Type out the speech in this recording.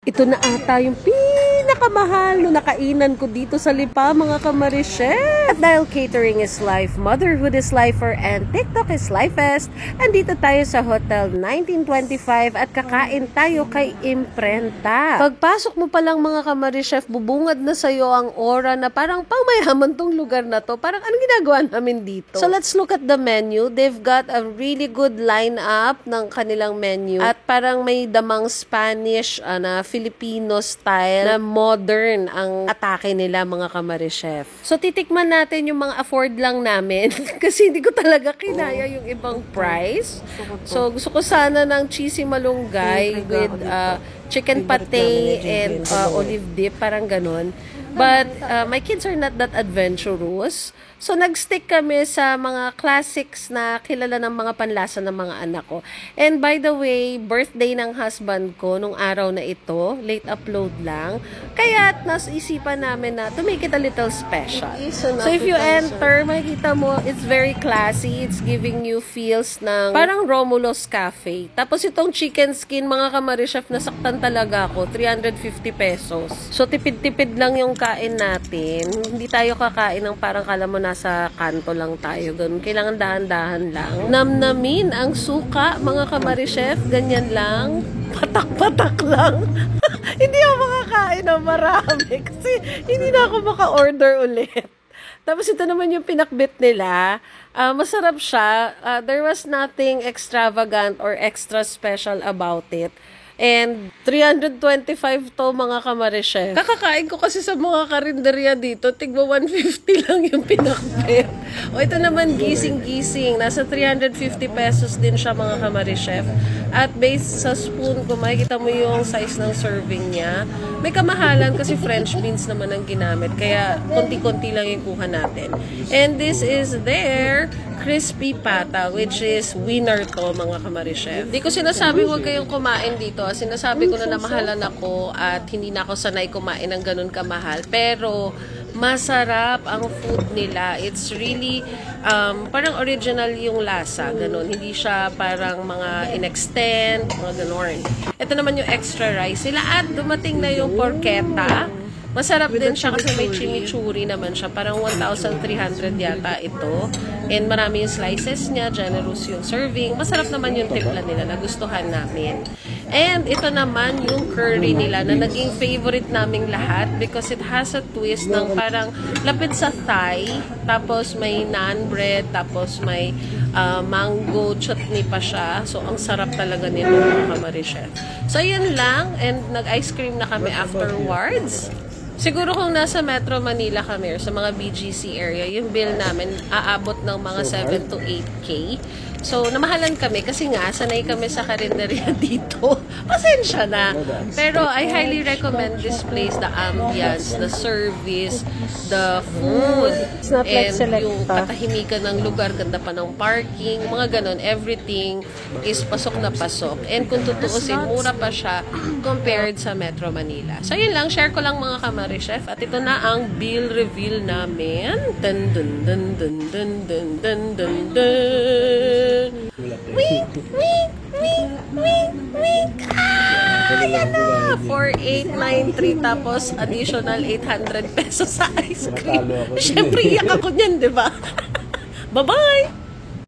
Ito na ata yung pinakamahal na nakainan ko dito sa Lipa, mga kamarichef. At dahil catering is life, motherhood is lifer, and TikTok is lifest, andito tayo sa Hotel 1925 at kakain tayo kay Imprenta. Pagpasok mo pa lang, mga kamarichef, bubungad na sa'yo ang aura na parang pangmayaman tong lugar na to. Parang anong ginagawa namin dito? So let's look at the menu. They've got a really good lineup ng kanilang menu. At parang may damang Spanish na Filipino style na modern ang atake nila, mga kamarichef. So titikman natin yung mga afford lang namin kasi hindi ko talaga kinaya yung ibang price. So gusto ko sana ng cheesy malunggay with chicken pate and olive dip, parang ganun. But my kids are not that adventurous. So nag-stick kami sa mga classics na kilala ng mga panlasa ng mga anak ko. And by the way, birthday ng husband ko nung araw na ito, late upload lang. Kaya nasiisipan namin na to make it a little special. So if you enter, makikita mo, it's very classy. It's giving you feels ng parang Romulo's Cafe. Tapos itong chicken skin, mga kamarichef, nasaktan talaga ako, 350 pesos. So tipid-tipid lang yung kain natin. Hindi tayo kakain ng parang kala mo nasa kanto lang tayo. Ganun. Kailangan dahan-dahan lang. Namnamin ang suka, mga kamarichef. Ganyan lang. Patak-patak lang. Hindi ako makakain ng marami kasi hindi na ako maka-order ulit. Tapos ito naman yung pinakbit nila. Masarap siya. There was nothing extravagant or extra special about it. And 325 to, mga kamarichef. Kakakain ko kasi sa mga karinderya dito, tigba 150 lang yung pinakbit. O ito naman, gising-gising. Nasa 350 pesos din siya, mga kamarichef. At based sa spoon ko, makikita mo yung size ng serving niya. May kamahalan kasi French beans naman ang ginamit. Kaya konti-konti lang yung kuha natin. And this is their crispy pata, which is winner to, mga kamarichef. Di ko sinasabi huwag kayong kumain dito. Sinasabi ko na namahalan ako at hindi na ako sanay kumain ng ganun kamahal. Pero masarap ang food nila. It's really parang original yung lasa, ganun. Hindi siya parang mga in-extend, mga ganun. Ito naman yung extra rice nila at dumating na yung porchetta. Masarap din siya kasi may chimichurri naman siya. Parang 1,300 yata ito. And marami yung slices niya. Generous yung serving. Masarap naman yung timpla nila. Nagustuhan namin. And ito naman yung curry nila na naging favorite naming lahat because it has a twist ng parang lapit sa Thai. Tapos may naan bread. Tapos may mango chutney pa siya. So, ang sarap talaga nito, mga kamarichef. So, yun lang. And nag-ice cream na kami afterwards. Siguro kung nasa Metro Manila kami or sa mga BGC area, yung bill namin aabot ng mga 7 to 8K. So, namahalan kami kasi nga, sanay kami sa karinderya dito. Pasensya na. Pero I highly recommend this place, the ambience, the service, the food, and yung katahimikan ng lugar, ganda pa ng parking, mga ganon, everything is pasok na pasok. And kung tutuusin, mura pa siya compared sa Metro Manila. So, yun lang. Share ko lang, mga kamarichef. At ito na ang bill reveal namin. Dun, dun, dun, dun, dun, dun, dun, dun, dun. Wink, wink, wink, wink, wink. Yan na! 4,893 tapos additional 800 pesos sa ice cream. Siyempre, iyak ako niyan, di ba? Bye-bye!